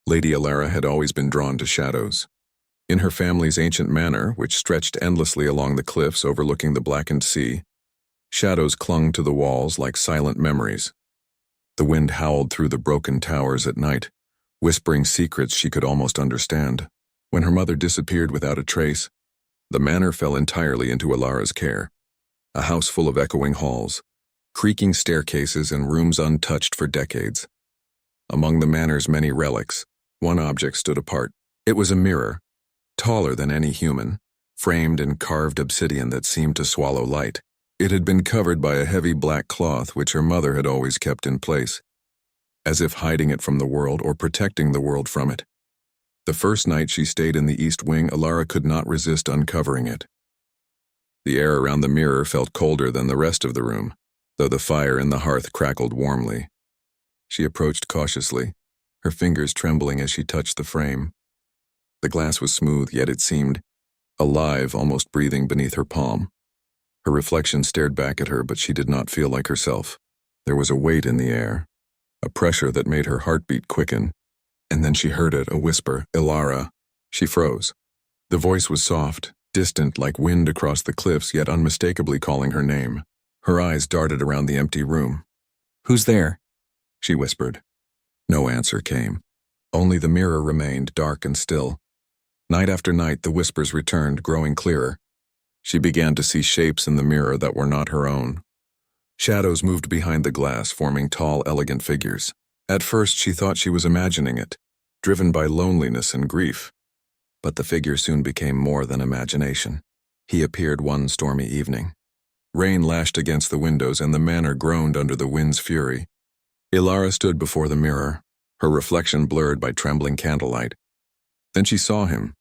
Lady Alara had always been drawn to shadows. In her family's ancient manor, which stretched endlessly along the cliffs overlooking the blackened sea, shadows clung to the walls like silent memories. The wind howled through the broken towers at night, whispering secrets she could almost understand. When her mother disappeared without a trace, the manor fell entirely into Alara's care. A house full of echoing halls, creaking staircases, and rooms untouched for decades. Among the manor's many relics, one object stood apart. It was a mirror, taller than any human, framed in carved obsidian that seemed to swallow light. It had been covered by a heavy black cloth which her mother had always kept in place, as if hiding it from the world or protecting the world from it. The first night she stayed in the east wing, Alara could not resist uncovering it. The air around the mirror felt colder than the rest of the room, though the fire in the hearth crackled warmly. She approached cautiously, her fingers trembling as she touched the frame. The glass was smooth, yet it seemed alive, almost breathing beneath her palm. Her reflection stared back at her, but she did not feel like herself. There was a weight in the air, a pressure that made her heartbeat quicken. And then she heard it, a whisper, "Alara." She froze. The voice was soft, distant like wind across the cliffs, yet unmistakably calling her name. Her eyes darted around the empty room. "Who's there?" she whispered. No answer came. Only the mirror remained dark and still. Night after night, the whispers returned, growing clearer. She began to see shapes in the mirror that were not her own. Shadows moved behind the glass, forming tall, elegant figures. At first, she thought she was imagining it, driven by loneliness and grief. But the figure soon became more than imagination. He appeared one stormy evening. Rain lashed against the windows, and the manor groaned under the wind's fury. Alara stood before the mirror, her reflection blurred by trembling candlelight. Then she saw him,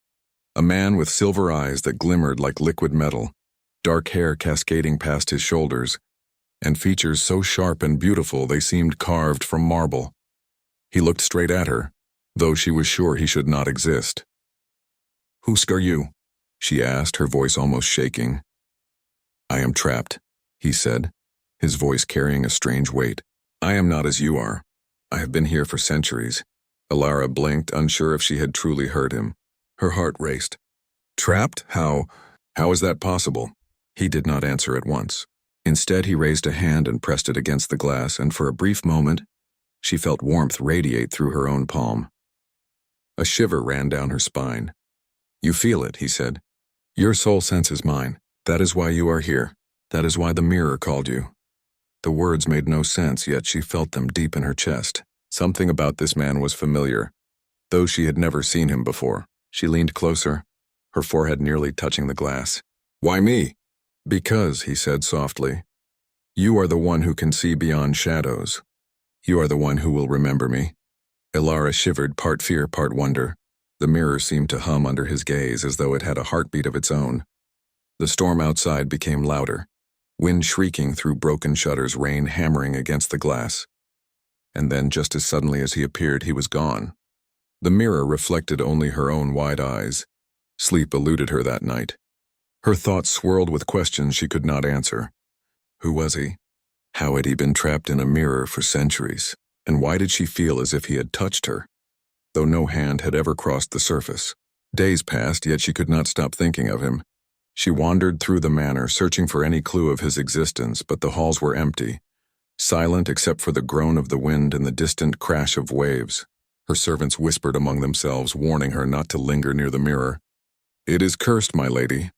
a man with silver eyes that glimmered like liquid metal, dark hair cascading past his shoulders, and features so sharp and beautiful they seemed carved from marble. He looked straight at her, though she was sure he should not exist. "Who are you?" she asked, her voice almost shaking. "I am trapped," he said, his voice carrying a strange weight. "I am not as you are. I have been here for centuries." Alara blinked, unsure if she had truly heard him. Her heart raced. "Trapped? How is that possible?" He did not answer at once. Instead, he raised a hand and pressed it against the glass, and for a brief moment, she felt warmth radiate through her own palm. A shiver ran down her spine. "You feel it," he said. "Your soul senses mine. That is why you are here. That is why the mirror called you." The words made no sense, yet she felt them deep in her chest. Something about this man was familiar, though she had never seen him before. She leaned closer, her forehead nearly touching the glass. "Why me?" "Because," he said softly, "you are the one who can see beyond shadows. You are the one who will remember me." Alara shivered, part fear, part wonder. The mirror seemed to hum under his gaze as though it had a heartbeat of its own. The storm outside became louder, wind shrieking through broken shutters, rain hammering against the glass. And then, just as suddenly as he appeared, he was gone. The mirror reflected only her own wide eyes. Sleep eluded her that night. Her thoughts swirled with questions she could not answer. Who was he? How had he been trapped in a mirror for centuries? And why did she feel as if he had touched her, though no hand had ever crossed the surface? Days passed, yet she could not stop thinking of him. She wandered through the manor, searching for any clue of his existence, but the halls were empty, silent except for the groan of the wind and the distant crash of waves. Her servants whispered among themselves, warning her not to linger near the mirror. "It is cursed, my lady,"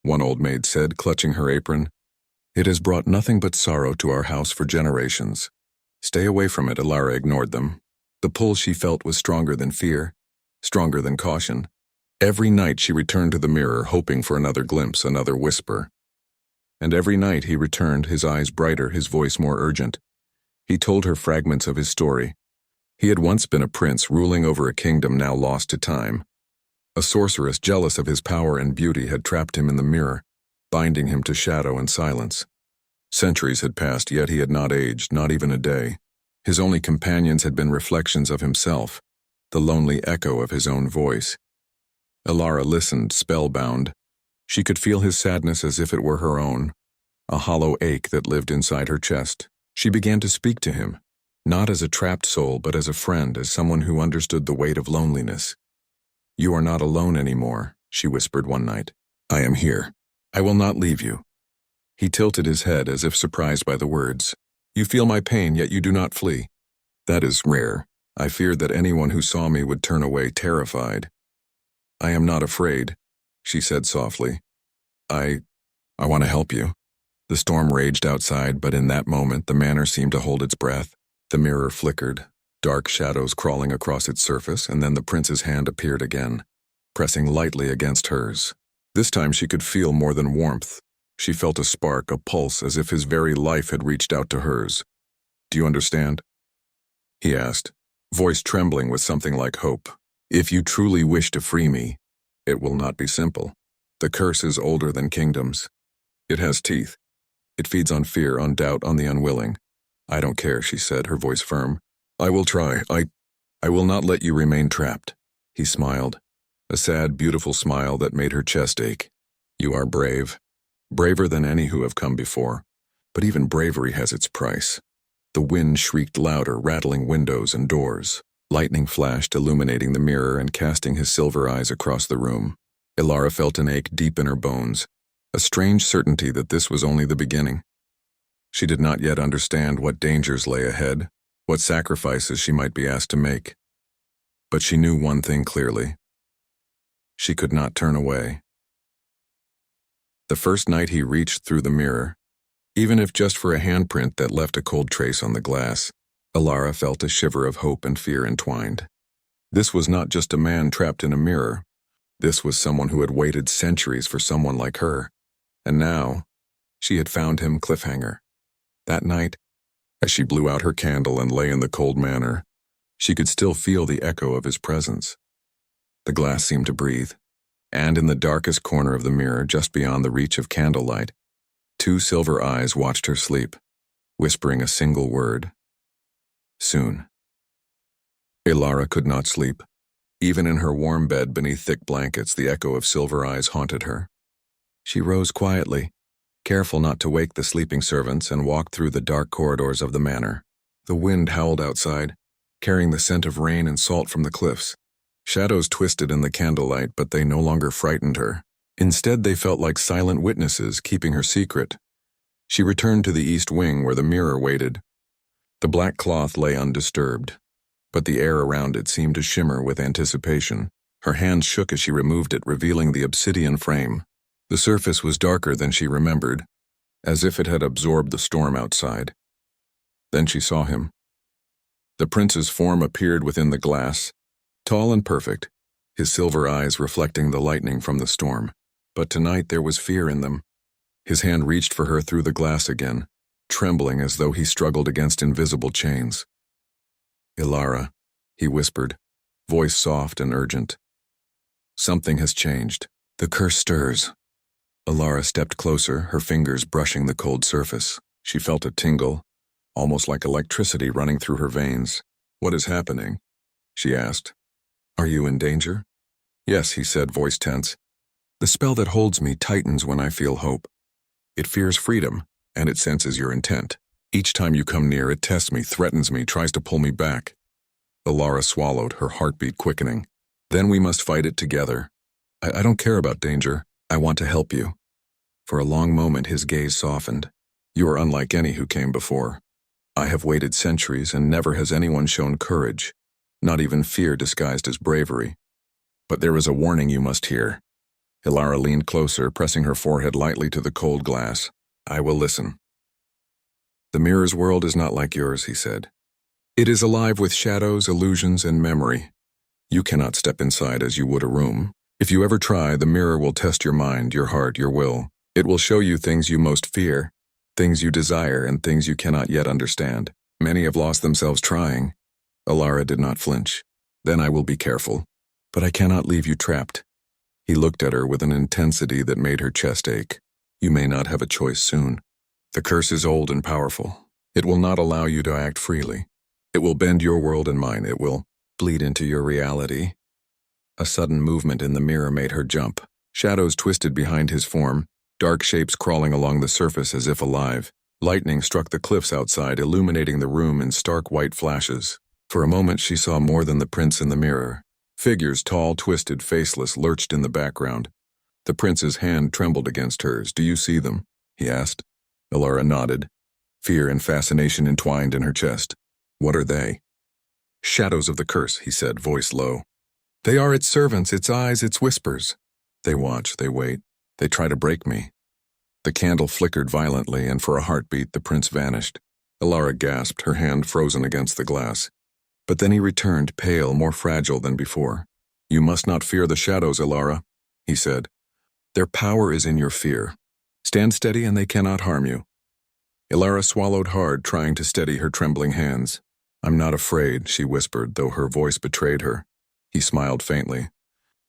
one old maid said, clutching her apron. "It has brought nothing but sorrow to our house for generations." "Stay away from it," Alara ignored them. The pull she felt was stronger than fear, stronger than caution. Every night she returned to the mirror, hoping for another glimpse, another whisper. And every night he returned, his eyes brighter, his voice more urgent. He told her fragments of his story. He had once been a prince ruling over a kingdom now lost to time. A sorceress jealous of his power and beauty had trapped him in the mirror, binding him to shadow and silence. Centuries had passed, yet he had not aged, not even a day. His only companions had been reflections of himself, the lonely echo of his own voice. Alara listened, spellbound. She could feel his sadness as if it were her own, a hollow ache that lived inside her chest. She began to speak to him, Not as a trapped soul, but as a friend, as someone who understood the weight of loneliness. "You are not alone anymore," she whispered one night. "I am here. I will not leave you." He tilted his head as if surprised by the words. "You feel my pain, yet you do not flee." "That is rare. I feared that anyone who saw me would turn away terrified." "I am not afraid," she said softly. I want to help you." The storm raged outside, but in that moment the manor seemed to hold its breath. The mirror flickered, dark shadows crawling across its surface, and then the prince's hand appeared again, pressing lightly against hers. This time she could feel more than warmth. She felt a spark, a pulse, as if his very life had reached out to hers. "Do you understand?" he asked, voice trembling with something like hope. "If you truly wish to free me, it will not be simple. The curse is older than kingdoms. It has teeth. It feeds on fear, on doubt, on the unwilling." "I don't care," she said, her voice firm. "I will try. I will not let you remain trapped." He smiled, a sad, beautiful smile that made her chest ache. "You are brave. Braver than any who have come before. But even bravery has its price." The wind shrieked louder, rattling windows and doors. Lightning flashed, illuminating the mirror and casting his silver eyes across the room. Ilara felt an ache deep in her bones, a strange certainty that this was only the beginning. She did not yet understand what dangers lay ahead, what sacrifices she might be asked to make. But she knew one thing clearly. She could not turn away. The first night he reached through the mirror, even if just for a handprint that left a cold trace on the glass, Ilara felt a shiver of hope and fear entwined. This was not just a man trapped in a mirror. This was someone who had waited centuries for someone like her. And now, she had found him cliffhanger. That night, as she blew out her candle and lay in the cold manor, she could still feel the echo of his presence. The glass seemed to breathe, and in the darkest corner of the mirror, just beyond the reach of candlelight, two silver eyes watched her sleep, whispering a single word: "Soon." Ilara could not sleep. Even in her warm bed beneath thick blankets, the echo of silver eyes haunted her. She rose quietly, careful not to wake the sleeping servants, and walked through the dark corridors of the manor. The wind howled outside, carrying the scent of rain and salt from the cliffs. Shadows twisted in the candlelight, but they no longer frightened her. Instead, they felt like silent witnesses, keeping her secret. She returned to the east wing where the mirror waited. The black cloth lay undisturbed, but the air around it seemed to shimmer with anticipation. Her hands shook as she removed it, revealing the obsidian frame. The surface was darker than she remembered, as if it had absorbed the storm outside. Then she saw him. The prince's form appeared within the glass, tall and perfect, his silver eyes reflecting the lightning from the storm. But tonight there was fear in them. His hand reached for her through the glass again, trembling as though he struggled against invisible chains. "Ilara," he whispered, voice soft and urgent. "Something has changed. The curse stirs." Ilara stepped closer, her fingers brushing the cold surface. She felt a tingle, almost like electricity running through her veins. "What is happening?" she asked. "Are you in danger?" "Yes," he said, voice tense. "The spell that holds me tightens when I feel hope. It fears freedom, and it senses your intent. Each time you come near, it tests me, threatens me, tries to pull me back." Ilara swallowed, her heartbeat quickening. "Then we must fight it together. I don't care about danger. I want to help you." For a long moment his gaze softened. "You are unlike any who came before. I have waited centuries, and never has anyone shown courage, not even fear disguised as bravery. But there is a warning you must hear." Ilara leaned closer, pressing her forehead lightly to the cold glass. "I will listen." "The mirror's world is not like yours," he said. "It is alive with shadows, illusions, and memory. You cannot step inside as you would a room. If you ever try, the mirror will test your mind, your heart, your will. It will show you things you most fear, things you desire, and things you cannot yet understand. Many have lost themselves trying." Ilara did not flinch. "Then I will be careful. But I cannot leave you trapped." He looked at her with an intensity that made her chest ache. "You may not have a choice soon. The curse is old and powerful. It will not allow you to act freely. It will bend your world and mine. It will bleed into your reality." A sudden movement in the mirror made her jump. Shadows twisted behind his form, dark shapes crawling along the surface as if alive. Lightning struck the cliffs outside, illuminating the room in stark white flashes. For a moment she saw more than the prince in the mirror. Figures, tall, twisted, faceless, lurched in the background. The prince's hand trembled against hers. "Do you see them?" he asked. Alara nodded. Fear and fascination entwined in her chest. "What are they?" "Shadows of the curse," he said, voice low. "They are its servants, its eyes, its whispers. They watch, they wait, they try to break me." The candle flickered violently, and for a heartbeat the prince vanished. Alara gasped, her hand frozen against the glass. But then he returned, pale, more fragile than before. "You must not fear the shadows, Alara," he said. "Their power is in your fear. Stand steady and they cannot harm you." Alara swallowed hard, trying to steady her trembling hands. "I'm not afraid," she whispered, though her voice betrayed her. He smiled faintly.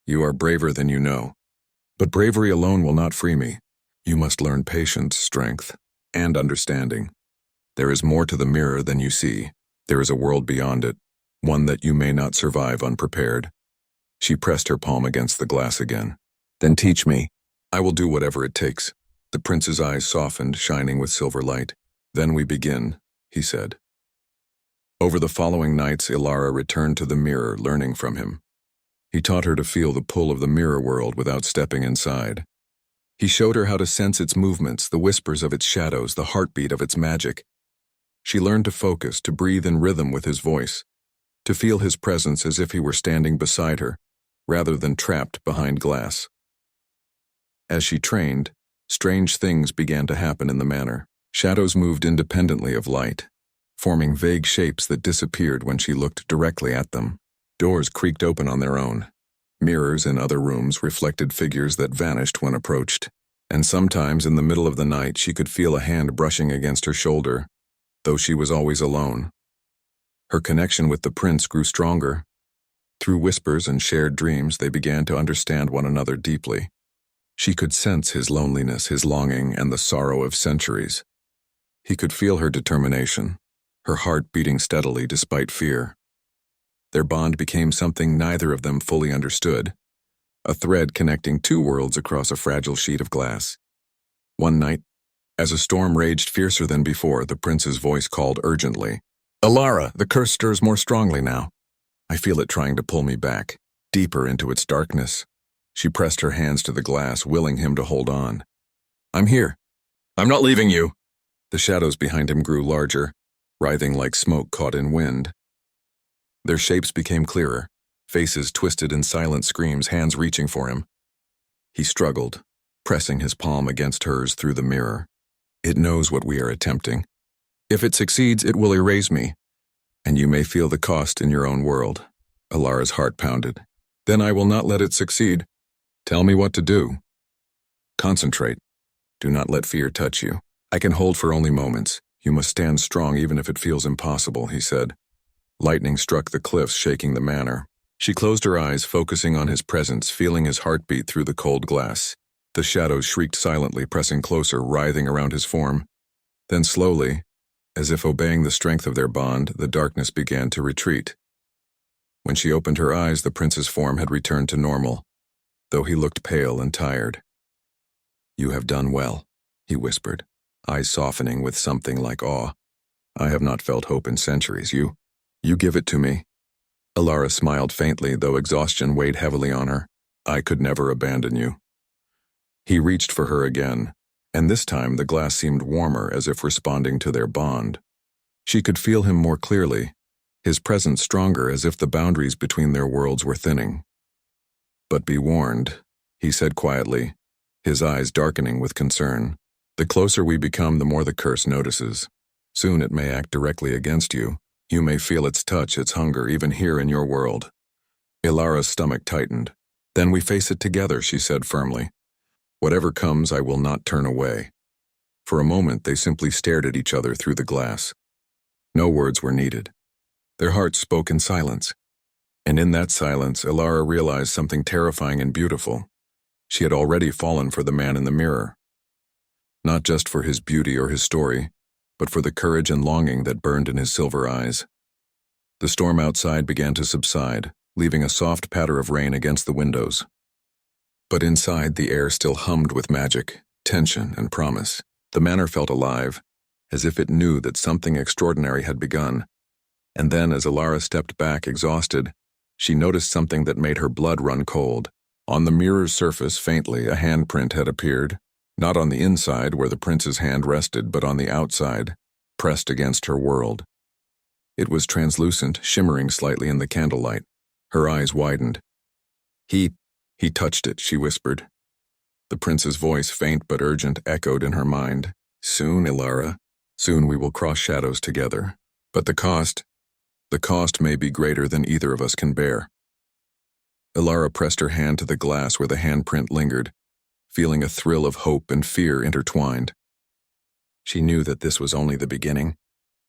"You are braver than you know. But bravery alone will not free me. You must learn patience, strength, and understanding. There is more to the mirror than you see. There is a world beyond it, one that you may not survive unprepared." She pressed her palm against the glass again. "Then teach me. I will do whatever it takes." The prince's eyes softened, shining with silver light. "Then we begin," he said. Over the following nights, Alara returned to the mirror, learning from him. He taught her to feel the pull of the mirror world without stepping inside. He showed her how to sense its movements, the whispers of its shadows, the heartbeat of its magic. She learned to focus, to breathe in rhythm with his voice, to feel his presence as if he were standing beside her, rather than trapped behind glass. As she trained, strange things began to happen in the manor. Shadows moved independently of light, forming vague shapes that disappeared when she looked directly at them. Doors creaked open on their own. Mirrors in other rooms reflected figures that vanished when approached, and sometimes in the middle of the night she could feel a hand brushing against her shoulder, though she was always alone. Her connection with the prince grew stronger. Through whispers and shared dreams, they began to understand one another deeply. She could sense his loneliness, his longing, and the sorrow of centuries. He could feel her determination, her heart beating steadily despite fear. Their bond became something neither of them fully understood, a thread connecting two worlds across a fragile sheet of glass. One night, as a storm raged fiercer than before, the prince's voice called urgently. "Alara, the curse stirs more strongly now. I feel it trying to pull me back, deeper into its darkness." She pressed her hands to the glass, willing him to hold on. "I'm here. I'm not leaving you." The shadows behind him grew larger, writhing like smoke caught in wind. Their shapes became clearer, faces twisted in silent screams, hands reaching for him. He struggled, pressing his palm against hers through the mirror. "It knows what we are attempting. If it succeeds, it will erase me, and you may feel the cost in your own world." Alara's heart pounded. "Then I will not let it succeed. Tell me what to do." "Concentrate. Do not let fear touch you. I can hold for only moments. You must stand strong even if it feels impossible," he said. Lightning struck the cliffs, shaking the manor. She closed her eyes, focusing on his presence, feeling his heartbeat through the cold glass. The shadows shrieked silently, pressing closer, writhing around his form. Then slowly, as if obeying the strength of their bond, the darkness began to retreat. When she opened her eyes, the prince's form had returned to normal, though he looked pale and tired. "You have done well," he whispered, eyes softening with something like awe. "I have not felt hope in centuries. You give it to me." Alara smiled faintly, though exhaustion weighed heavily on her. "I could never abandon you." He reached for her again, and this time the glass seemed warmer, as if responding to their bond. She could feel him more clearly, his presence stronger, as if the boundaries between their worlds were thinning. "But be warned," he said quietly, his eyes darkening with concern. "The closer we become, the more the curse notices. Soon it may act directly against you. You may feel its touch, its hunger, even here in your world." Ilara's stomach tightened. "Then we face it together," she said firmly. "Whatever comes, I will not turn away." For a moment, they simply stared at each other through the glass. No words were needed. Their hearts spoke in silence. And in that silence, Alara realized something terrifying and beautiful. She had already fallen for the man in the mirror. Not just for his beauty or his story, but for the courage and longing that burned in his silver eyes. The storm outside began to subside, leaving a soft patter of rain against the windows. But inside, the air still hummed with magic, tension, and promise. The manor felt alive, as if it knew that something extraordinary had begun. And then, as Alara stepped back exhausted, she noticed something that made her blood run cold. On the mirror's surface, faintly, a handprint had appeared, not on the inside where the prince's hand rested, but on the outside, pressed against her world. It was translucent, shimmering slightly in the candlelight. Her eyes widened. He touched it, she whispered. The prince's voice, faint but urgent, echoed in her mind. Soon, Alara, soon we will cross shadows together. But the cost may be greater than either of us can bear. Alara pressed her hand to the glass where the handprint lingered, feeling a thrill of hope and fear intertwined. She knew that this was only the beginning.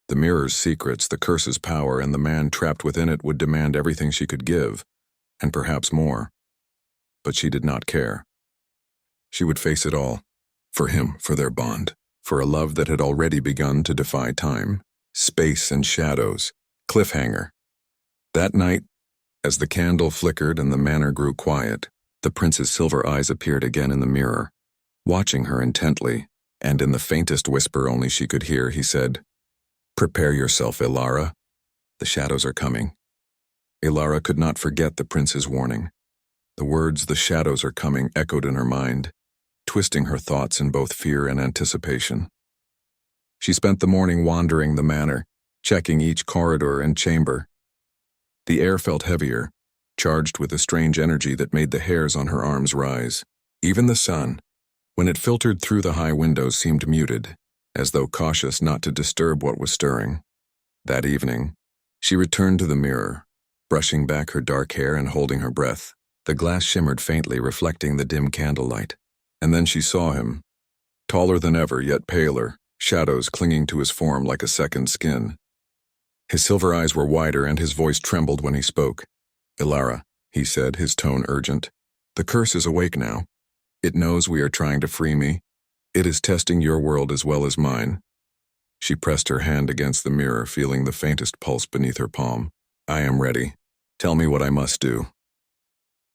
The mirror's secrets, the curse's power, and the man trapped within it would demand everything she could give, and perhaps more. But she did not care. She would face it all. For him, for their bond, for a love that had already begun to defy time, space and shadows, cliffhanger. That night, as the candle flickered and the manor grew quiet, the prince's silver eyes appeared again in the mirror, watching her intently, and in the faintest whisper only she could hear, he said, "Prepare yourself, Alara. The shadows are coming." Alara could not forget the prince's warning. The words, "the shadows are coming," echoed in her mind, twisting her thoughts in both fear and anticipation. She spent the morning wandering the manor, checking each corridor and chamber. The air felt heavier, charged with a strange energy that made the hairs on her arms rise. Even the sun, when it filtered through the high windows, seemed muted, as though cautious not to disturb what was stirring. That evening, she returned to the mirror, brushing back her dark hair and holding her breath. The glass shimmered faintly, reflecting the dim candlelight. And then she saw him, taller than ever, yet paler, shadows clinging to his form like a second skin. His silver eyes were wider and his voice trembled when he spoke. "Alara," he said, his tone urgent. "The curse is awake now. It knows we are trying to free me. It is testing your world as well as mine." She pressed her hand against the mirror, feeling the faintest pulse beneath her palm. "I am ready. Tell me what I must do."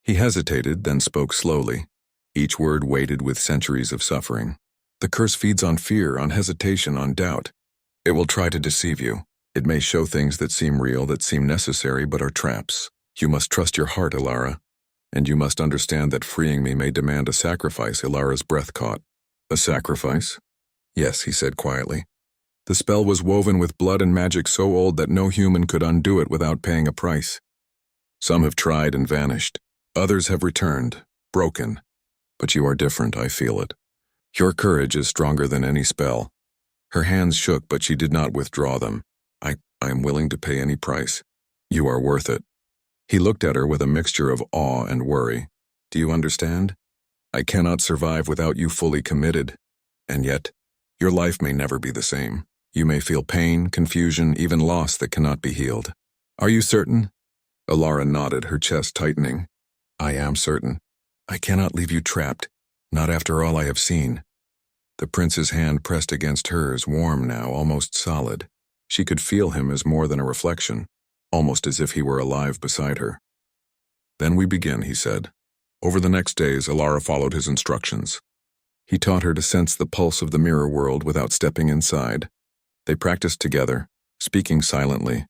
He hesitated, then spoke slowly, each word weighted with centuries of suffering. "The curse feeds on fear, on hesitation, on doubt. It will try to deceive you. It may show things that seem real, that seem necessary, but are traps. You must trust your heart, Alara, and you must understand that freeing me may demand a sacrifice." Alara's breath caught. "A sacrifice?" "Yes," he said quietly. "The spell was woven with blood and magic so old that no human could undo it without paying a price. Some have tried and vanished. Others have returned, broken. But you are different, I feel it. Your courage is stronger than any spell." Her hands shook, but she did not withdraw them. I am willing to pay any price. You are worth it." He looked at her with a mixture of awe and worry. "Do you understand? I cannot survive without you fully committed. And yet, your life may never be the same. You may feel pain, confusion, even loss that cannot be healed. Are you certain?" Alara nodded, her chest tightening. "I am certain. I cannot leave you trapped, not after all I have seen." The prince's hand pressed against hers, warm now, almost solid. She could feel him as more than a reflection, almost as if he were alive beside her. "Then we begin," he said. Over the next days, Alara followed his instructions. He taught her to sense the pulse of the mirror world without stepping inside. They practiced together, speaking silently,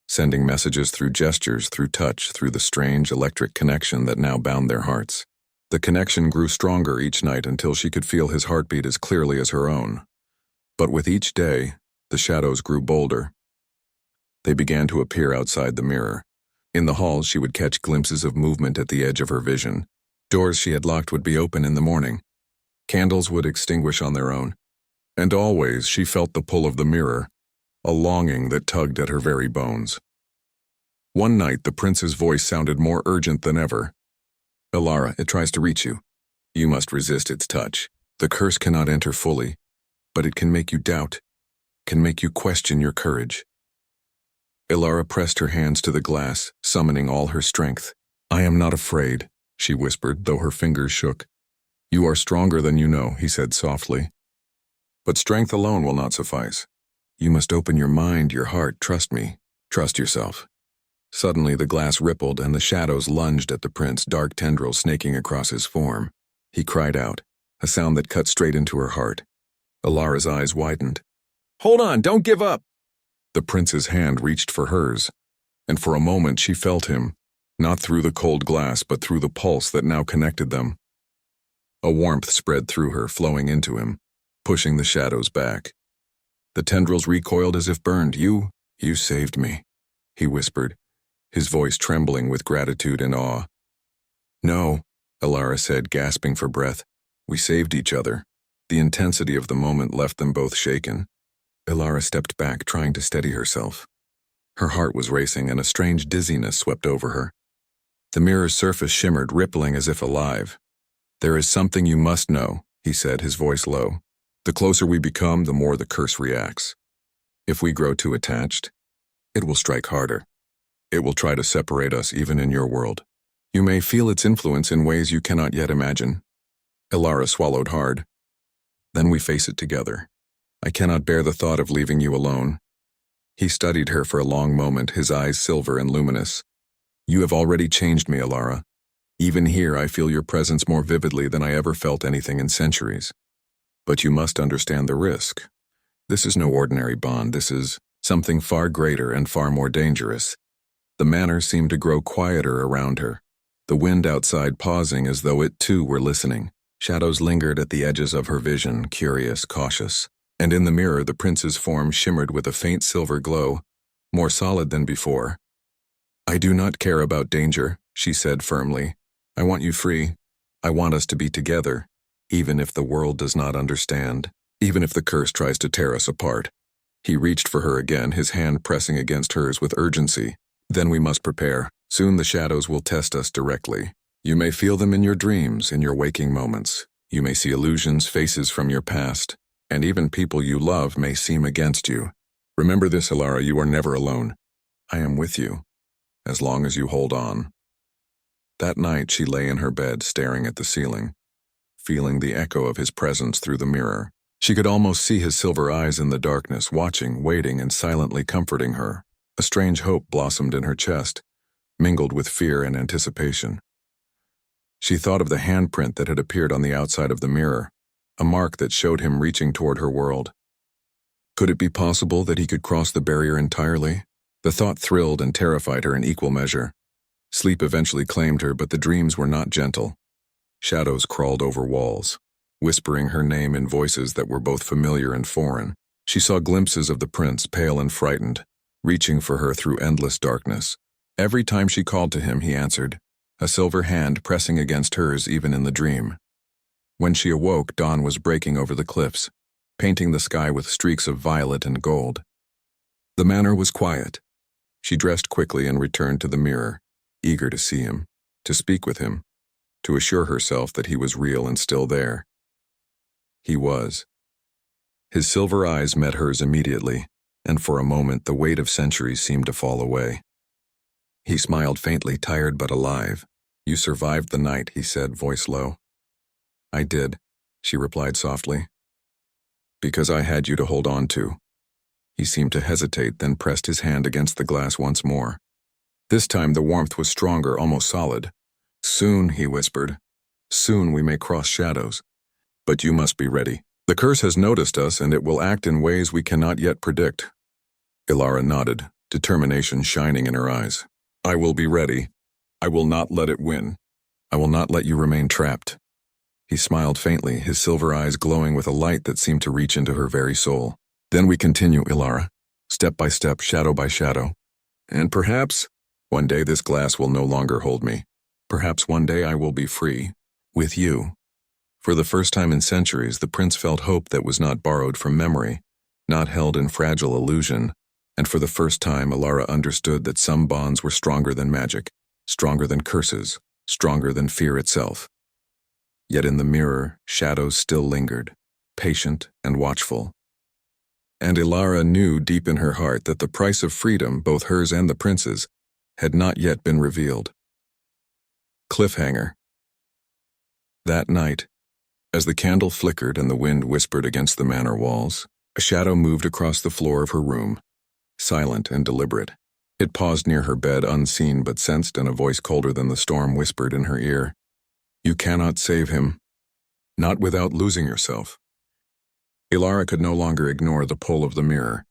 sending messages through gestures, through touch, through the strange electric connection that now bound their hearts. The connection grew stronger each night until she could feel his heartbeat as clearly as her own. But with each day, the shadows grew bolder. They began to appear outside the mirror. In the halls, she would catch glimpses of movement at the edge of her vision. Doors she had locked would be open in the morning. Candles would extinguish on their own. And always she felt the pull of the mirror, a longing that tugged at her very bones. One night, the prince's voice sounded more urgent than ever. "Alara, it tries to reach you. You must resist its touch. The curse cannot enter fully, but it can make you doubt, can make you question your courage." Alara pressed her hands to the glass, summoning all her strength. "I am not afraid," she whispered, though her fingers shook. "You are stronger than you know," he said softly. "But strength alone will not suffice. You must open your mind, your heart, trust me. Trust yourself." Suddenly the glass rippled and the shadows lunged at the prince, dark tendrils snaking across his form. He cried out, a sound that cut straight into her heart. Alara's eyes widened. Hold on, don't give up! The prince's hand reached for hers, and for a moment she felt him, not through the cold glass but through the pulse that now connected them. A warmth spread through her, flowing into him, pushing the shadows back. The tendrils recoiled as if burned. You saved me, he whispered, his voice trembling with gratitude and awe. No, Elara said, gasping for breath. We saved each other. The intensity of the moment left them both shaken. Elara stepped back, trying to steady herself. Her heart was racing and a strange dizziness swept over her. The mirror's surface shimmered, rippling as if alive. There is something you must know, he said, his voice low. The closer we become, the more the curse reacts. If we grow too attached, it will strike harder. It will try to separate us even in your world. You may feel its influence in ways you cannot yet imagine. Elara swallowed hard. Then we face it together. I cannot bear the thought of leaving you alone. He studied her for a long moment, his eyes silver and luminous. You have already changed me, Elara. Even here I feel your presence more vividly than I ever felt anything in centuries. But you must understand the risk. This is no ordinary bond. This is something far greater and far more dangerous. The manor seemed to grow quieter around her, the wind outside pausing as though it too were listening. Shadows lingered at the edges of her vision, curious, cautious. And in the mirror the prince's form shimmered with a faint silver glow, more solid than before. I do not care about danger, she said firmly. I want you free. I want us to be together, even if the world does not understand, even if the curse tries to tear us apart. He reached for her again, his hand pressing against hers with urgency. Then we must prepare. Soon the shadows will test us directly. You may feel them in your dreams, in your waking moments. You may see illusions, faces from your past, and even people you love may seem against you. Remember this, Elara, you are never alone. I am with you, as long as you hold on. That night she lay in her bed, staring at the ceiling, feeling the echo of his presence through the mirror. She could almost see his silver eyes in the darkness, watching, waiting, and silently comforting her. A strange hope blossomed in her chest, mingled with fear and anticipation. She thought of the handprint that had appeared on the outside of the mirror, a mark that showed him reaching toward her world. Could it be possible that he could cross the barrier entirely? The thought thrilled and terrified her in equal measure. Sleep eventually claimed her, but the dreams were not gentle. Shadows crawled over walls, whispering her name in voices that were both familiar and foreign. She saw glimpses of the prince, pale and frightened, reaching for her through endless darkness. Every time she called to him, he answered, a silver hand pressing against hers even in the dream. When she awoke, dawn was breaking over the cliffs, painting the sky with streaks of violet and gold. The manor was quiet. She dressed quickly and returned to the mirror, eager to see him, to speak with him, to assure herself that he was real and still there. He was. His silver eyes met hers immediately, and for a moment the weight of centuries seemed to fall away. He smiled faintly, tired but alive. You survived the night, he said, voice low. I did, she replied softly. Because I had you to hold on to. He seemed to hesitate, then pressed his hand against the glass once more. This time the warmth was stronger, almost solid. Soon, he whispered. Soon we may cross shadows. But you must be ready. The curse has noticed us, and it will act in ways we cannot yet predict. Elara nodded, determination shining in her eyes. I will be ready. I will not let it win. I will not let you remain trapped. He smiled faintly, his silver eyes glowing with a light that seemed to reach into her very soul. Then we continue, Elara, step by step, shadow by shadow. And perhaps, one day this glass will no longer hold me. Perhaps one day I will be free. With you. For the first time in centuries, the prince felt hope that was not borrowed from memory, not held in fragile illusion, and for the first time Elara understood that some bonds were stronger than magic, stronger than curses, stronger than fear itself. Yet in the mirror, shadows still lingered, patient and watchful. And Elara knew deep in her heart that the price of freedom, both hers and the prince's, had not yet been revealed. Cliffhanger. That night, as the candle flickered and the wind whispered against the manor walls, a shadow moved across the floor of her room, silent and deliberate. It paused near her bed, unseen but sensed, and a voice colder than the storm whispered in her ear, You cannot save him. Not without losing yourself. Ilara could no longer ignore the pull of the mirror.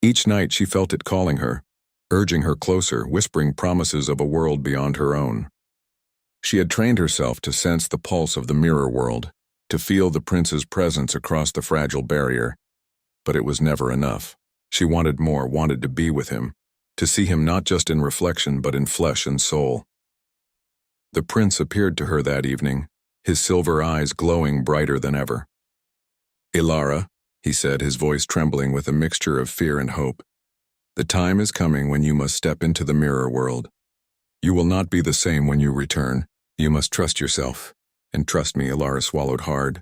Each night she felt it calling her, urging her closer, whispering promises of a world beyond her own. She had trained herself to sense the pulse of the mirror world, to feel the prince's presence across the fragile barrier, but it was never enough. She wanted more, wanted to be with him, to see him not just in reflection but in flesh and soul. The prince appeared to her that evening, his silver eyes glowing brighter than ever. "Ilara," he said, his voice trembling with a mixture of fear and hope, "the time is coming when you must step into the mirror world. You will not be the same when you return. You must trust yourself. And trust me." Ilara swallowed hard.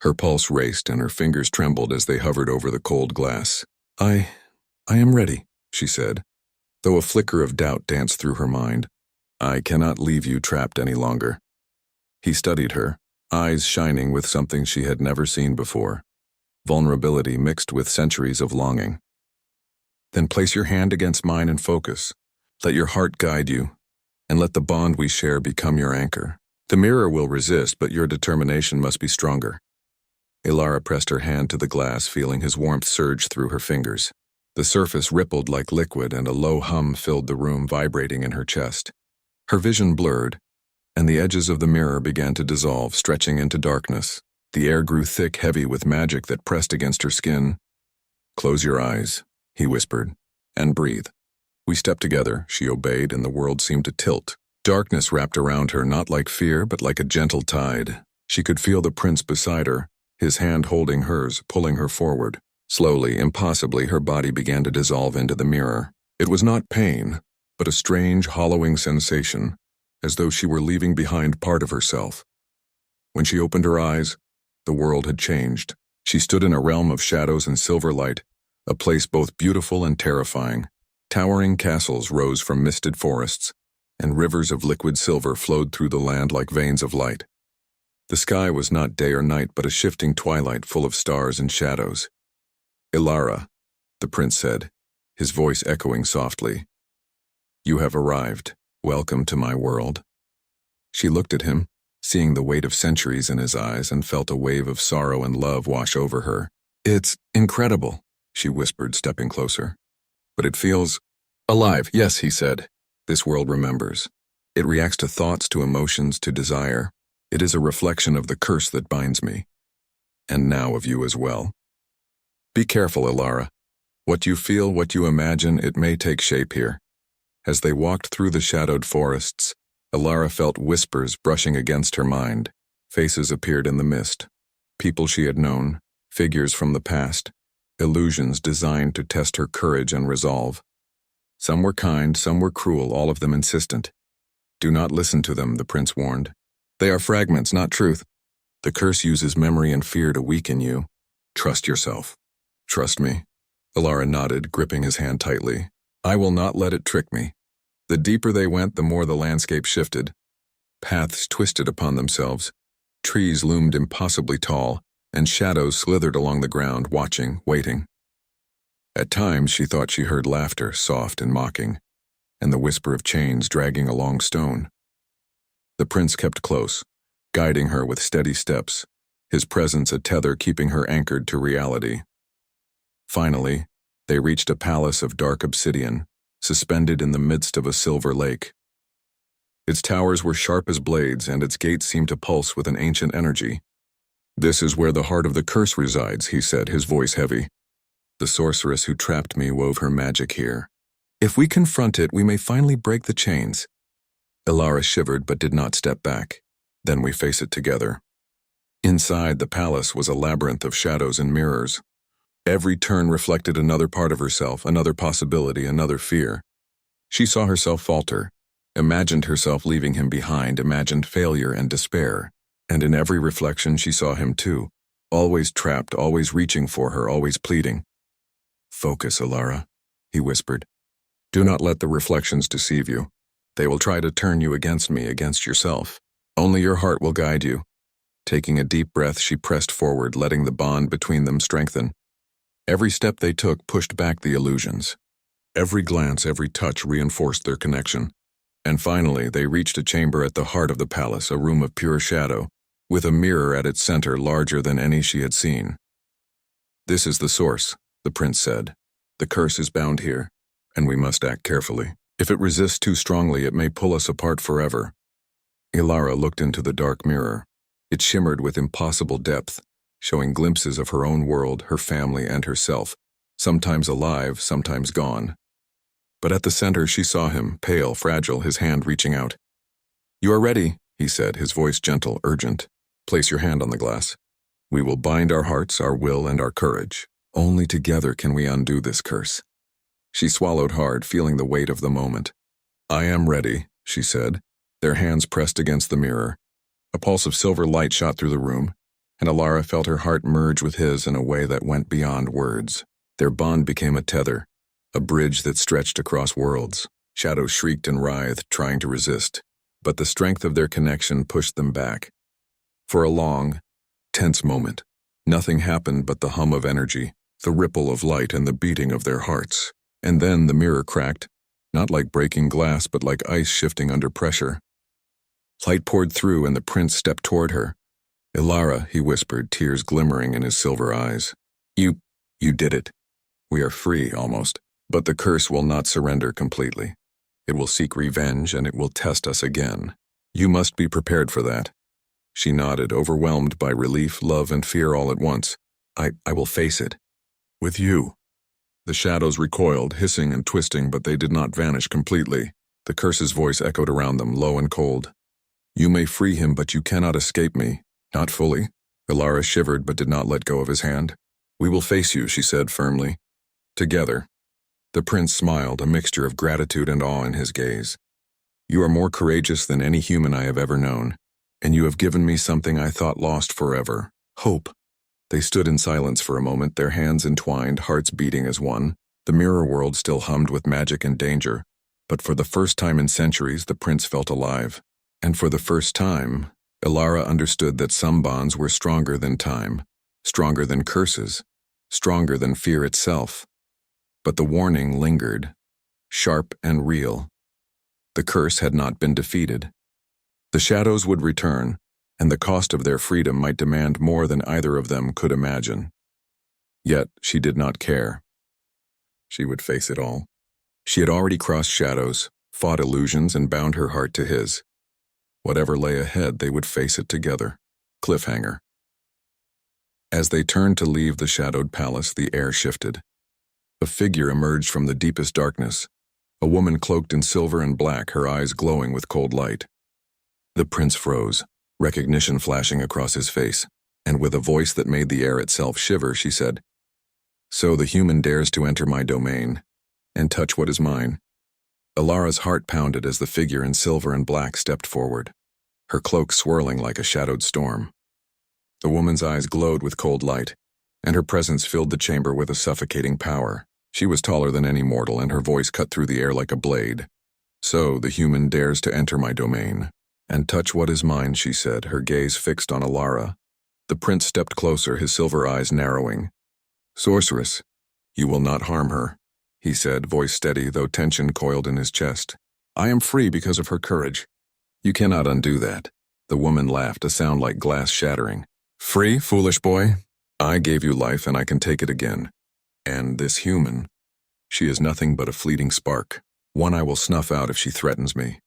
Her pulse raced and her fingers trembled as they hovered over the cold glass. I am ready," she said, though a flicker of doubt danced through her mind. "I cannot leave you trapped any longer." He studied her, eyes shining with something she had never seen before, vulnerability mixed with centuries of longing. "Then place your hand against mine and focus. Let your heart guide you, and let the bond we share become your anchor. The mirror will resist, but your determination must be stronger." Ilara pressed her hand to the glass, feeling his warmth surge through her fingers. The surface rippled like liquid, and a low hum filled the room, vibrating in her chest. Her vision blurred, and the edges of the mirror began to dissolve, stretching into darkness. The air grew thick, heavy with magic that pressed against her skin. "Close your eyes," he whispered, "and breathe." We stepped together. She obeyed, and the world seemed to tilt. Darkness wrapped around her, not like fear, but like a gentle tide. She could feel the prince beside her, his hand holding hers, pulling her forward. Slowly, impossibly, her body began to dissolve into the mirror. It was not pain, but a strange, hollowing sensation, as though she were leaving behind part of herself. When she opened her eyes, the world had changed. She stood in a realm of shadows and silver light, a place both beautiful and terrifying. Towering castles rose from misted forests, and rivers of liquid silver flowed through the land like veins of light. The sky was not day or night, but a shifting twilight full of stars and shadows. "Ilara," the prince said, his voice echoing softly, "you have arrived. Welcome to my world." She looked at him, seeing the weight of centuries in his eyes, and felt a wave of sorrow and love wash over her. "It's incredible," she whispered, stepping closer. "But it feels alive." "Yes," he said. "This world remembers. It reacts to thoughts, to emotions, to desire. It is a reflection of the curse that binds me. And now of you as well. Be careful, Ilara. What you feel, what you imagine, it may take shape here." As they walked through the shadowed forests, Ilara felt whispers brushing against her mind. Faces appeared in the mist. People she had known, figures from the past, illusions designed to test her courage and resolve. Some were kind, some were cruel, all of them insistent. "Do not listen to them," the prince warned. "They are fragments, not truth. The curse uses memory and fear to weaken you. Trust yourself." "Trust me," Ilara nodded, gripping his hand tightly. "I will not let it trick me." The deeper they went, the more the landscape shifted. Paths twisted upon themselves. Trees loomed impossibly tall, and shadows slithered along the ground, watching, waiting. At times she thought she heard laughter, soft and mocking, and the whisper of chains dragging along stone. The prince kept close, guiding her with steady steps, his presence a tether keeping her anchored to reality. Finally, they reached a palace of dark obsidian, suspended in the midst of a silver lake. Its towers were sharp as blades, and its gates seemed to pulse with an ancient energy. "This is where the heart of the curse resides," he said, his voice heavy. "The sorceress who trapped me wove her magic here. If we confront it, we may finally break the chains." Ilara shivered but did not step back. "Then we face it together." Inside the palace was a labyrinth of shadows and mirrors. Every turn reflected another part of herself, another possibility, another fear. She saw herself falter, imagined herself leaving him behind, imagined failure and despair. And in every reflection she saw him too, always trapped, always reaching for her, always pleading. "Focus, Ilara," he whispered. "Do not let the reflections deceive you. They will try to turn you against me, against yourself. Only your heart will guide you." Taking a deep breath, she pressed forward, letting the bond between them strengthen. Every step they took pushed back the illusions. Every glance, every touch reinforced their connection. And finally, they reached a chamber at the heart of the palace, a room of pure shadow, with a mirror at its center larger than any she had seen. "This is the source," the prince said. "The curse is bound here, and we must act carefully. If it resists too strongly, it may pull us apart forever." Ilara looked into the dark mirror. It shimmered with impossible depth, showing glimpses of her own world, her family, and herself, sometimes alive, sometimes gone. But at the center she saw him, pale, fragile, his hand reaching out. "You are ready," he said, his voice gentle, urgent. "Place your hand on the glass. We will bind our hearts, our will, and our courage. Only together can we undo this curse." She swallowed hard, feeling the weight of the moment. "I am ready," she said, their hands pressed against the mirror. A pulse of silver light shot through the room, and Ilara felt her heart merge with his in a way that went beyond words. Their bond became a tether, a bridge that stretched across worlds. Shadows shrieked and writhed, trying to resist, but the strength of their connection pushed them back. For a long, tense moment, nothing happened but the hum of energy, the ripple of light, and the beating of their hearts. And then the mirror cracked, not like breaking glass, but like ice shifting under pressure. Light poured through, and the prince stepped toward her. "Ilara," he whispered, tears glimmering in his silver eyes. You did it. We are free, almost. But the curse will not surrender completely. It will seek revenge, and it will test us again. You must be prepared for that." She nodded, overwhelmed by relief, love, and fear all at once. I will face it. With you." The shadows recoiled, hissing and twisting, but they did not vanish completely. The curse's voice echoed around them, low and cold. "You may free him, but you cannot escape me. Not fully." Ilara shivered but did not let go of his hand. "We will face you," she said firmly. "Together." The prince smiled, a mixture of gratitude and awe in his gaze. "You are more courageous than any human I have ever known, and you have given me something I thought lost forever: hope." They stood in silence for a moment, their hands entwined, hearts beating as one. The mirror world still hummed with magic and danger, but for the first time in centuries, the prince felt alive. And for the first time, Ilara understood that some bonds were stronger than time, stronger than curses, stronger than fear itself. But the warning lingered, sharp and real. The curse had not been defeated. The shadows would return, and the cost of their freedom might demand more than either of them could imagine. Yet she did not care. She would face it all. She had already crossed shadows, fought illusions, and bound her heart to his. Whatever lay ahead, they would face it together. Cliffhanger. As they turned to leave the shadowed palace, the air shifted. A figure emerged from the deepest darkness, a woman cloaked in silver and black, her eyes glowing with cold light. The prince froze, recognition flashing across his face, and with a voice that made the air itself shiver, she said, "So the human dares to enter my domain and touch what is mine." Ilara's heart pounded as the figure in silver and black stepped forward, her cloak swirling like a shadowed storm. The woman's eyes glowed with cold light, and her presence filled the chamber with a suffocating power. She was taller than any mortal, and her voice cut through the air like a blade. "So the human dares to enter my domain and touch what is mine," she said, her gaze fixed on Ilara. The prince stepped closer, his silver eyes narrowing. "Sorceress, you will not harm her," he said, voice steady, though tension coiled in his chest. "I am free because of her courage." "You cannot undo that." The woman laughed, a sound like glass shattering. "Free, foolish boy? I gave you life, and I can take it again. And this human, she is nothing but a fleeting spark, one I will snuff out if she threatens me."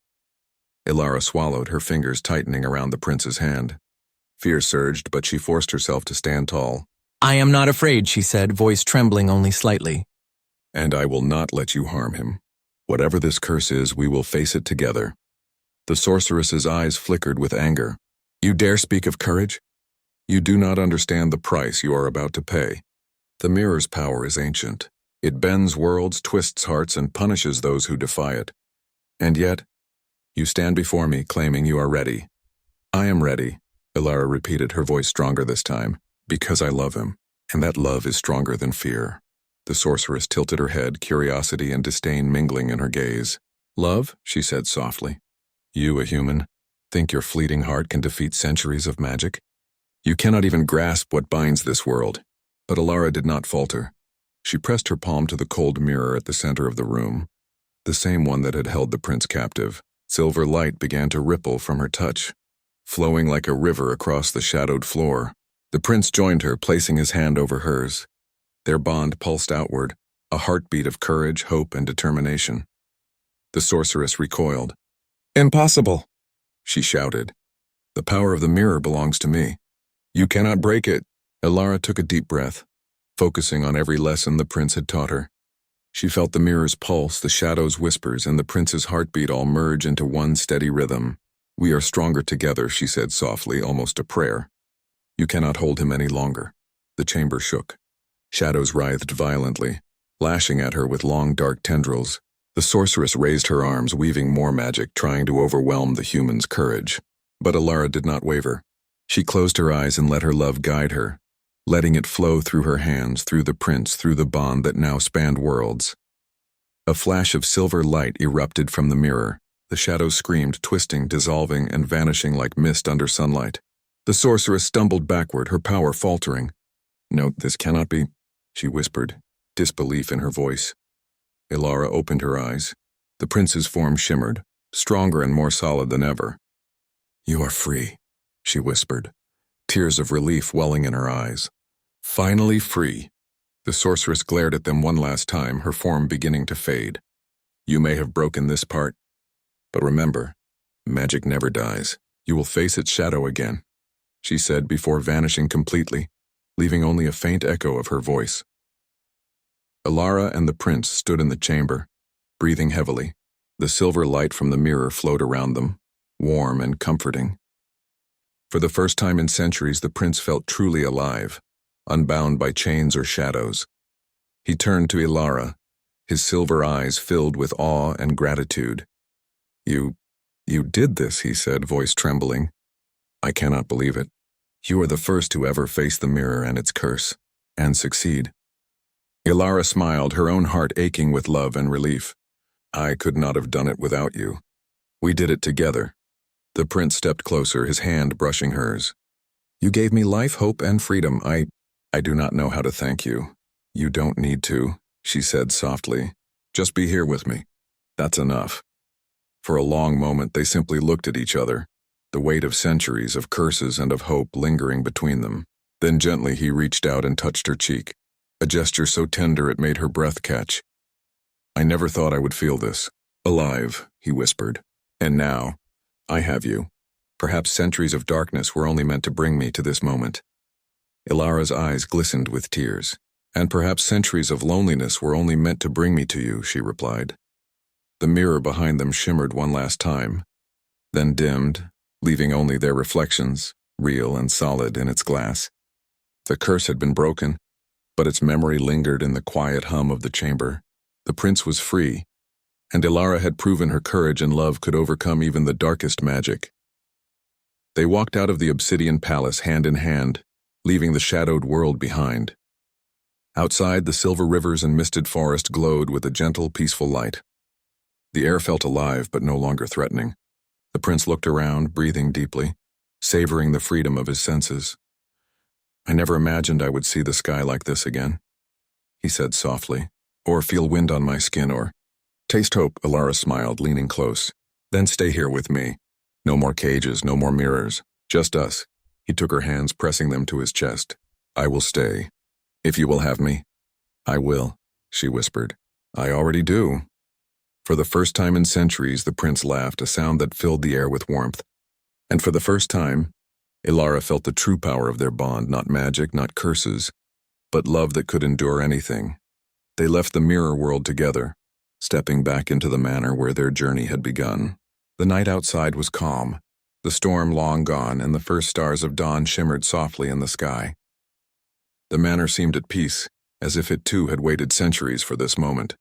Ilara swallowed, her fingers tightening around the prince's hand. Fear surged, but she forced herself to stand tall. "I am not afraid," she said, voice trembling only slightly. "And I will not let you harm him. Whatever this curse is, we will face it together." The sorceress's eyes flickered with anger. "You dare speak of courage? You do not understand the price you are about to pay. The mirror's power is ancient. It bends worlds, twists hearts, and punishes those who defy it. And yet, you stand before me claiming you are ready." "I am ready," Ilara repeated, her voice stronger this time, "because I love him, and that love is stronger than fear." The sorceress tilted her head, curiosity and disdain mingling in her gaze. "Love?" she said softly. "You, a human, think your fleeting heart can defeat centuries of magic? You cannot even grasp what binds this world." But Ilara did not falter. She pressed her palm to the cold mirror at the center of the room, the same one that had held the prince captive. Silver light began to ripple from her touch, flowing like a river across the shadowed floor. The prince joined her, placing his hand over hers. Their bond pulsed outward, a heartbeat of courage, hope, and determination. The sorceress recoiled. "Impossible!" she shouted. "The power of the mirror belongs to me. You cannot break it." Elara took a deep breath, focusing on every lesson the prince had taught her. She felt the mirror's pulse, the shadow's whispers, and the prince's heartbeat all merge into one steady rhythm. "We are stronger together," she said softly, almost a prayer. "You cannot hold him any longer." The chamber shook. Shadows writhed violently, lashing at her with long dark tendrils. The sorceress raised her arms, weaving more magic, trying to overwhelm the human's courage. But Elara did not waver. She closed her eyes and let her love guide her, letting it flow through her hands, through the prince, through the bond that now spanned worlds. A flash of silver light erupted from the mirror. The shadows screamed, twisting, dissolving, and vanishing like mist under sunlight. The sorceress stumbled backward, her power faltering. "No, this cannot be," she whispered, disbelief in her voice. Elara opened her eyes. The prince's form shimmered, stronger and more solid than ever. "You are free," she whispered, tears of relief welling in her eyes. "Finally free." The sorceress glared at them one last time, her form beginning to fade. "You may have broken this part, but remember, magic never dies. You will face its shadow again," she said before vanishing completely, leaving only a faint echo of her voice. Elara and the prince stood in the chamber, breathing heavily. The silver light from the mirror flowed around them, warm and comforting. For the first time in centuries, the prince felt truly alive, unbound by chains or shadows. He turned to Elara, his silver eyes filled with awe and gratitude. You did this," he said, voice trembling. "I cannot believe it. You are the first to ever face the mirror and its curse, and succeed." Elara smiled, her own heart aching with love and relief. "I could not have done it without you. We did it together." The prince stepped closer, his hand brushing hers. "You gave me life, hope, and freedom. I do not know how to thank you." "You don't need to," she said softly. "Just be here with me. That's enough." For a long moment they simply looked at each other, the weight of centuries of curses and of hope lingering between them. Then gently he reached out and touched her cheek, a gesture so tender it made her breath catch. "I never thought I would feel this. Alive," he whispered. "And now, I have you. Perhaps centuries of darkness were only meant to bring me to this moment." Elara's eyes glistened with tears. "And perhaps centuries of loneliness were only meant to bring me to you," she replied. The mirror behind them shimmered one last time, then dimmed, leaving only their reflections, real and solid in its glass. The curse had been broken, but its memory lingered in the quiet hum of the chamber. The prince was free, and Elara had proven her courage and love could overcome even the darkest magic. They walked out of the obsidian palace hand in hand, leaving the shadowed world behind. Outside, the silver rivers and misted forest glowed with a gentle, peaceful light. The air felt alive but no longer threatening. The prince looked around, breathing deeply, savoring the freedom of his senses. "I never imagined I would see the sky like this again," he said softly, "or feel wind on my skin, or taste hope." Elara smiled, leaning close. "Then stay here with me. No more cages, no more mirrors, just us." He took her hands, pressing them to his chest. "I will stay. If you will have me." "I will," she whispered. "I already do." For the first time in centuries, the prince laughed, a sound that filled the air with warmth. And for the first time, Elara felt the true power of their bond, not magic, not curses, but love that could endure anything. They left the mirror world together, stepping back into the manor where their journey had begun. The night outside was calm, the storm long gone, and the first stars of dawn shimmered softly in the sky. The manor seemed at peace, as if it too had waited centuries for this moment.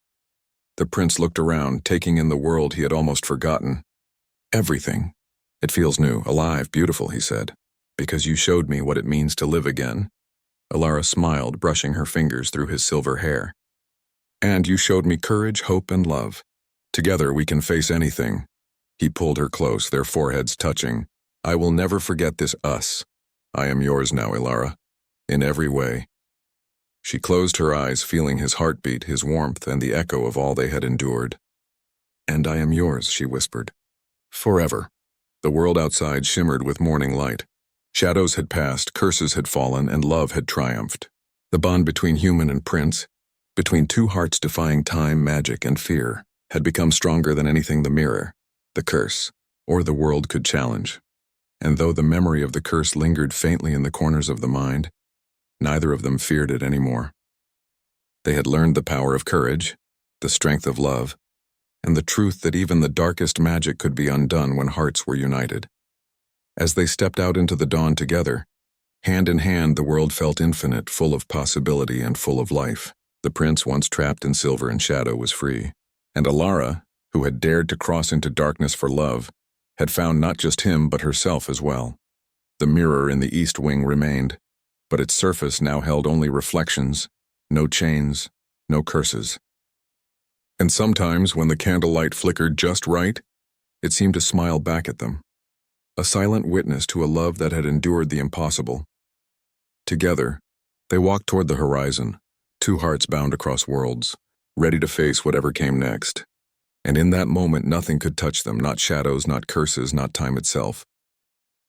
The prince looked around, taking in the world he had almost forgotten. "Everything. It feels new, alive, beautiful," he said. "Because you showed me what it means to live again." Elara smiled, brushing her fingers through his silver hair. "And you showed me courage, hope, and love. Together we can face anything." He pulled her close, their foreheads touching. "I will never forget this us. I am yours now, Elara. In every way." She closed her eyes, feeling his heartbeat, his warmth, and the echo of all they had endured. "And I am yours," she whispered. "Forever." The world outside shimmered with morning light. Shadows had passed, curses had fallen, and love had triumphed. The bond between human and prince, between two hearts defying time, magic, and fear, had become stronger than anything the mirror, the curse, or the world could challenge. And though the memory of the curse lingered faintly in the corners of the mind, neither of them feared it anymore. They had learned the power of courage, the strength of love, and the truth that even the darkest magic could be undone when hearts were united. As they stepped out into the dawn together, hand in hand, the world felt infinite, full of possibility and full of life. The prince, once trapped in silver and shadow, was free. And Alara, who had dared to cross into darkness for love, had found not just him but herself as well. The mirror in the east wing remained, but its surface now held only reflections, no chains, no curses. And sometimes, when the candlelight flickered just right, it seemed to smile back at them, a silent witness to a love that had endured the impossible. Together, they walked toward the horizon, two hearts bound across worlds, ready to face whatever came next. And in that moment, nothing could touch them, not shadows, not curses, not time itself.